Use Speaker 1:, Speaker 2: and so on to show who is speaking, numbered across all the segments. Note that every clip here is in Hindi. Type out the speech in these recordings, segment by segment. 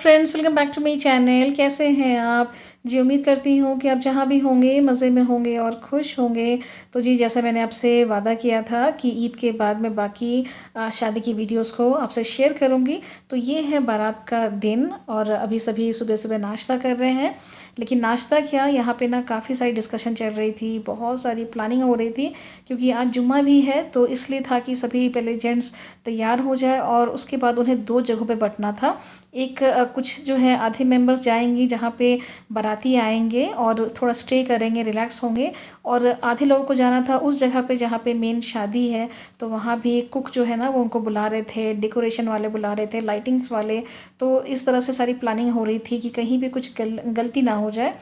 Speaker 1: Friends, welcome back to my channel. कैसे हैं आप जी? उम्मीद करती हूँ कि आप जहाँ भी होंगे मज़े में होंगे और खुश होंगे। तो जी, जैसा मैंने आपसे वादा किया था कि ईद के बाद मैं बाकी शादी की वीडियोस को आपसे शेयर करूँगी। तो ये है बारात का दिन और अभी सभी सुबह सुबह नाश्ता कर रहे हैं। लेकिन नाश्ता क्या, यहाँ पे ना काफ़ी सारी डिस्कशन चल रही थी, बहुत सारी प्लानिंग हो रही थी, क्योंकि आज जुम्मा भी है। तो इसलिए था कि सभी पहले जेंट्स तैयार हो जाए और उसके बाद उन्हें 2 जगहों पे बँटना था। एक कुछ जो है आधे मेंबर्स जाएंगी जहाँ पे बाराती आएंगे और थोड़ा स्टे करेंगे, रिलैक्स होंगे, और आधे लोगों को जाना था उस जगह पे जहाँ पे मेन शादी है। तो वहाँ भी कुक जो है ना वो उनको बुला रहे थे, डेकोरेशन वाले बुला रहे थे, लाइटिंग्स वाले। तो इस तरह से सारी प्लानिंग हो रही थी कि कहीं भी कुछ गलती ना हो जाए।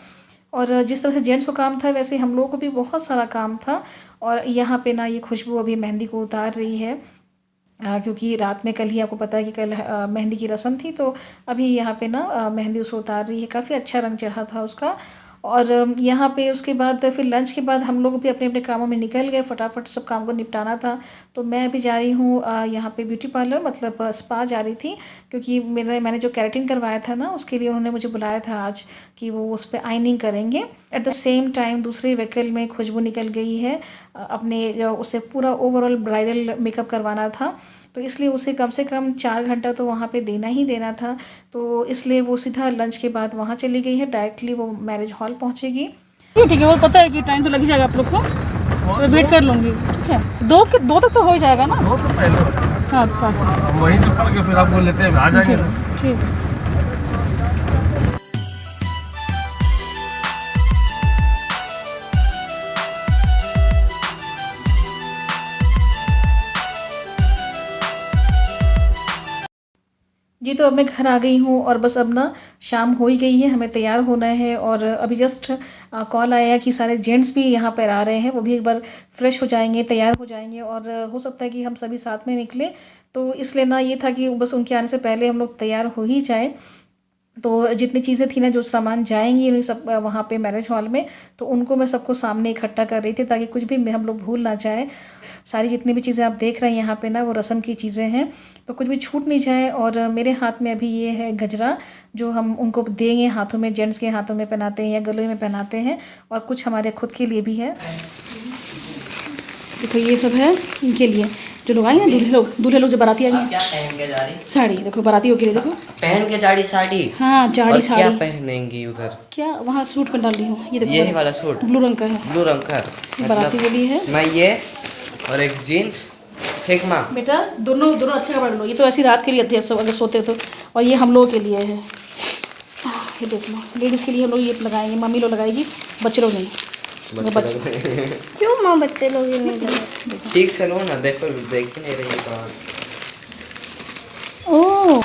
Speaker 1: और जिस तरह से जेंट्स को काम था वैसे हम लोगों को भी बहुत सारा काम था। और यहाँ पे ना ये खुशबू अभी मेहंदी को उतार रही है, क्योंकि रात में कल ही आपको पता है कि कल मेहंदी की रस्म थी। तो अभी यहाँ पे ना मेहंदी उसको उतार रही है, काफ़ी अच्छा रंग चढ़ा था उसका। और यहाँ पे उसके बाद फिर लंच के बाद हम लोग भी अपने अपने कामों में निकल गए, फटाफट सब काम को निपटाना था। तो मैं अभी जा रही हूँ यहाँ पे ब्यूटी पार्लर, मतलब स्पा जा रही थी, क्योंकि मैंने जो केराटिन करवाया था ना उसके लिए उन्होंने मुझे बुलाया था आज कि वो उस पर आइनिंग करेंगे। एट द सेम टाइम दूसरे व्हीकल में खुशबू निकल गई है, अपने जो उसे पूरा ओवरऑल ब्राइडल मेकअप करवाना था। तो इसलिए उसे कम से कम 4 घंटा तो वहाँ पे देना ही देना था। तो इसलिए वो सीधा लंच के बाद वहाँ चली गई है, डायरेक्टली वो मैरिज हॉल पहुँचेगी।
Speaker 2: ठीक है, वो पता है कि टाइम तो लग ही जाएगा आप लोग को, मैं वेट कर लूँगी। ठीक है, दो तक तो हो ही जाएगा ना।
Speaker 3: 2 से पहले
Speaker 2: हाँ काफ़ी,
Speaker 3: वहीं से पढ़ के फिर आपको लेते हैं, आ जाएंगे।
Speaker 2: ठीक है।
Speaker 1: जी, तो अब मैं घर आ गई हूँ और बस अब ना शाम हो ही गई है, हमें तैयार होना है। और अभी जस्ट कॉल आया कि सारे जेंट्स भी यहाँ पर आ रहे हैं, वो भी एक बार फ्रेश हो जाएंगे, तैयार हो जाएंगे, और हो सकता है कि हम सभी साथ में निकले। तो इसलिए ना ये था कि बस उनके आने से पहले हम लोग तैयार हो ही जाए। तो जितनी चीज़ें थी ना, जो सामान जाएंगी उन्हीं सब वहाँ पे मैरिज हॉल में, तो उनको मैं सबको सामने इकट्ठा कर रही थी ताकि कुछ भी हम लोग भूल ना जाए। सारी जितनी भी चीज़ें आप देख रहे हैं यहाँ पे ना वो रस्म की चीज़ें हैं, तो कुछ भी छूट नहीं जाए। और मेरे हाथ में अभी ये है गजरा, जो हम उनको देंगे हाथों में, जेंट्स के हाथों में पहनाते हैं या गले में पहनाते हैं, और कुछ हमारे खुद के लिए भी है।
Speaker 2: देखो ये सब है इनके लिए, जो लोग आएंगे, दूल्हे लोग जो बाराती आएंगे।
Speaker 4: क्या पहन के जा रही?
Speaker 2: साड़ी, देखो बारातियों के लिए, देखो
Speaker 4: पहन के जा रही साड़ी।
Speaker 2: हाँ जाड़ी
Speaker 4: और
Speaker 2: साड़ी।
Speaker 4: क्या पहनेंगी उधर?
Speaker 2: क्या वहाँ सूट पहन डाल रही हूँ, ये देखो
Speaker 4: यही वाला सूट
Speaker 2: ब्लू रंग का है,
Speaker 4: ब्लू रंग का,
Speaker 2: बाराती के लिए है।
Speaker 4: मैं ये और एक जीन्स। ठीक माँ?
Speaker 2: बेटा दोनों अच्छे कपड़े लो, ये तो ऐसी रात के लिए सब अगर सोते तो, और ये हम लोगों के लिए है। ये देख लो, लेडीज़ के लिए हम लोग ये लगाएंगे, मम्मी लोग लगाएगी, बच्चे लोग नहीं।
Speaker 5: क्यों माँ बच्चे लोग ही नहीं लगे?
Speaker 4: ठीक से लो ना, देखो देख ही नहीं रही कहाँ।
Speaker 2: ओह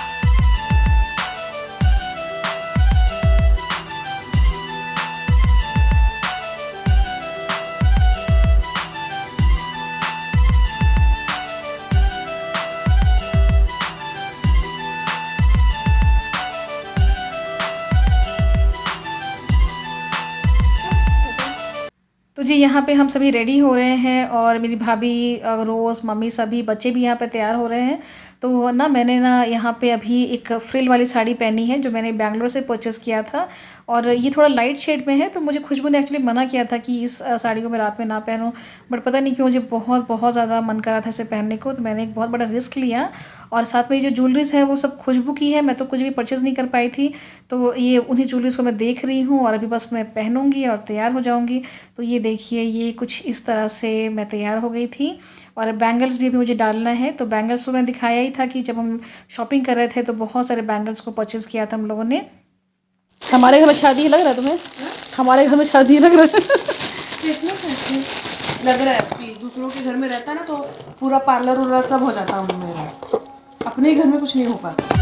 Speaker 1: तो जी, यहाँ पे हम सभी रेडी हो रहे हैं और मेरी भाभी, रोज़, मम्मी, सभी बच्चे भी यहाँ पे तैयार हो रहे हैं। तो ना मैंने ना यहाँ पे अभी एक फ्रिल वाली साड़ी पहनी है, जो मैंने बैंगलोर से परचेज़ किया था, और ये थोड़ा लाइट शेड में है। तो मुझे खुशबू ने एक्चुअली मना किया था कि इस साड़ी को मैं रात में ना पहनूं, बट पता नहीं क्यों मुझे बहुत बहुत ज़्यादा मन कर रहा था इसे पहनने को। तो मैंने एक बहुत बड़ा रिस्क लिया, और साथ में ये जो ज्वेलरीज है वो सब खुशबू की है, मैं तो कुछ भी परचेज़ नहीं कर पाई थी। तो ये उन्हीं ज्वेलरीज को मैं देख रही हूँ और अभी बस मैं पहनूंगी और तैयार हो जाऊँगी। तो ये देखिए, ये कुछ इस तरह से मैं तैयार हो गई थी। और बैंगल्स भी अभी मुझे डालना है। तो बैंगल्स को मैंने दिखाया ही था कि जब हम शॉपिंग कर रहे थे तो बहुत सारे बैंगल्स को परचेज़ किया था हम लोगों ने।
Speaker 2: हमारे घर में शादी लग रहा है तुम्हें? हमारे घर में शादी लग रहा है। लग रहा है कि दूसरों के घर में रहता है ना, तो पूरा पार्लर उर्लर सब हो जाता है उनमें, अपने घर में कुछ नहीं हो पाता।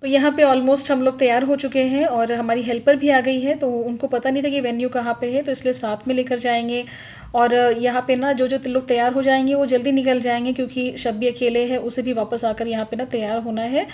Speaker 1: तो यहाँ पे ऑलमोस्ट हम लोग तैयार हो चुके हैं और हमारी हेल्पर भी आ गई है। तो उनको पता नहीं था कि वेन्यू कहाँ पे है, तो इसलिए साथ में लेकर जाएंगे। और यहाँ पे ना जो जो लोग तैयार हो जाएंगे वो जल्दी निकल जाएंगे, क्योंकि शब्बी अकेले है, उसे भी वापस आकर यहाँ पे ना तैयार होना है।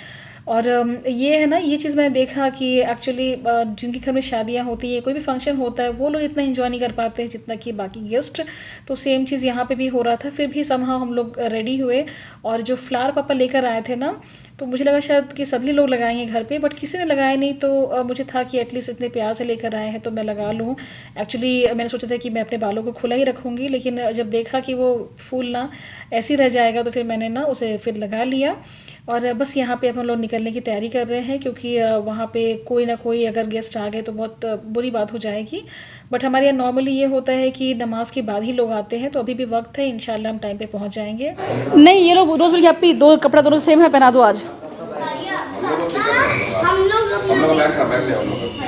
Speaker 1: और ये है ना, ये चीज़ मैंने देखा कि एक्चुअली जिनके घर में शादियाँ होती है, कोई भी फंक्शन होता है, वो लोग इतना एंजॉय नहीं कर पाते हैं जितना कि बाकी गेस्ट। तो सेम चीज़ यहाँ पे भी हो रहा था। फिर भी समहाउ हम लोग रेडी हुए, और जो फ्लावर पापा लेकर आए थे ना, तो मुझे लगा शायद कि सभी लोग लगाएंगे घर पे, बट किसी ने लगाया नहीं। तो मुझे था कि एटलीस्ट इतने प्यार से लेकर आए हैं तो मैं लगा लूँ। एक्चुअली मैंने सोचा था कि मैं अपने बालों को खुला ही रखूँगी, लेकिन जब देखा कि वो फूल ना ऐसे ही रह जाएगा, तो फिर मैंने ना उसे फिर लगा लिया। और बस यहाँ पे अपन लोग निकलने की तैयारी कर रहे हैं, क्योंकि वहाँ पे कोई ना कोई अगर गेस्ट आ गए तो बहुत बुरी बात हो जाएगी। बट हमारे यहाँ नॉर्मली ये होता है कि नमाज के बाद ही लोग आते हैं, तो अभी भी वक्त है, इंशाल्लाह हम टाइम पे पहुँच जाएंगे।
Speaker 2: नहीं, ये लोग रोज़ बोलिए आप दो कपड़ा दोनों सेम है, पहना दो आज।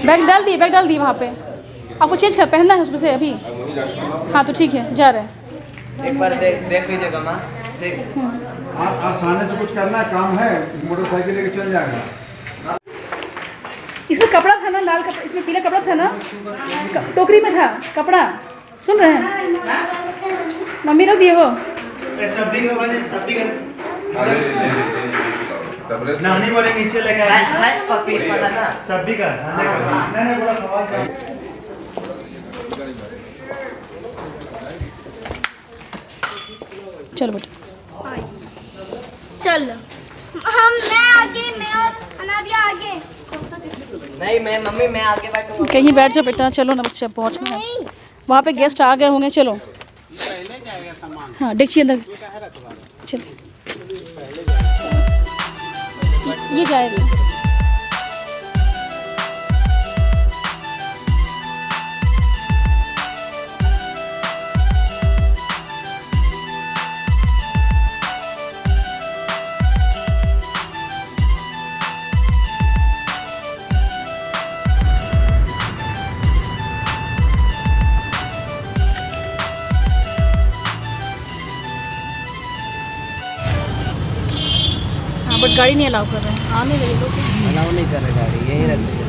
Speaker 2: बैग डाल दिए वहाँ पे, आपको चेंज कर पहनना है उसमें से अभी। हाँ तो ठीक है, जा रहे हैं।
Speaker 4: एक बार देख लीजिएगा माँ, देख।
Speaker 3: आसानी से कुछ करना काम है, मोटरसाइकिल लेके चल जाएगा।
Speaker 2: इसमें कपड़ा था ना, लाल कपड़ा, इसमें पीला कपड़ा था ना, टोकरी में था कपड़ा। सुन रहे हैं, मम्मी रख दिए हो।
Speaker 3: नानी बोले नीचे लेके
Speaker 4: हैश पपीस वाला ना,
Speaker 3: सब्जी का।
Speaker 2: चलो बेटा,
Speaker 5: चल मैं आगे, मैं और अनाबिया आगे।
Speaker 4: नहीं मैं मम्मी मैं आगे बैठूंगा।
Speaker 2: कहीं बैठ जाओ बेटा, चलो ना, बस पहुँचना है। वहाँ पे गेस्ट आ गए होंगे, चलो। हाँ देखिए अंदर, चलो ये जाएगा। बट गाड़ी नहीं अलाउ कर रहे हैं, आने लगे लोग।
Speaker 4: अलाउ नहीं कर रहे गाड़ी, यहीं रख दीजिए।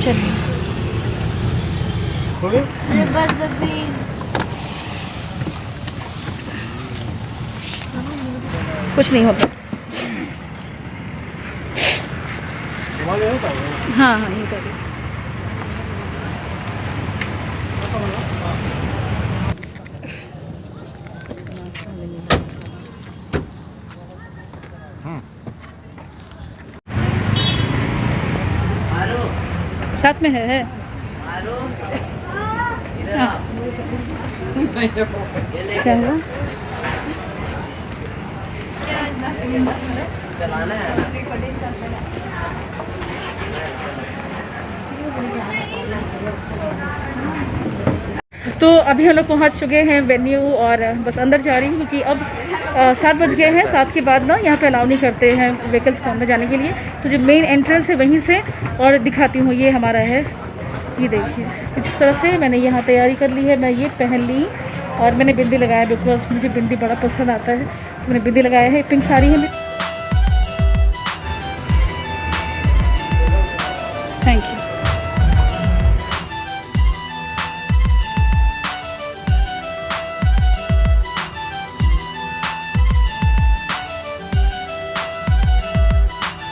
Speaker 2: चलिए
Speaker 5: बस अभी
Speaker 2: कुछ नहीं होता। हाँ हाँ, ये करिए। साथ में है। हाँ। क्या हुआ?
Speaker 4: चलाना है।
Speaker 2: तो अभी हम लोग पहुँच चुके हैं वेन्यू, और बस अंदर जा रही हूँ, क्योंकि अब 7 बज गए हैं। 7 के बाद ना यहाँ पे अलाउ नहीं करते हैं व्हीकल्स को अंदर जाने के लिए। तो जो मेन एंट्रेंस है वहीं से, और दिखाती हूँ, ये हमारा है, ये देखिए। तो जिस तरह से मैंने यहाँ तैयारी कर ली है, मैं ये पहन ली, और मैंने बिंदी लगाया, बिकॉज मुझे बिंदी बड़ा पसंद आता है। मैंने बिंदी लगाया है, पिंक साड़ी है।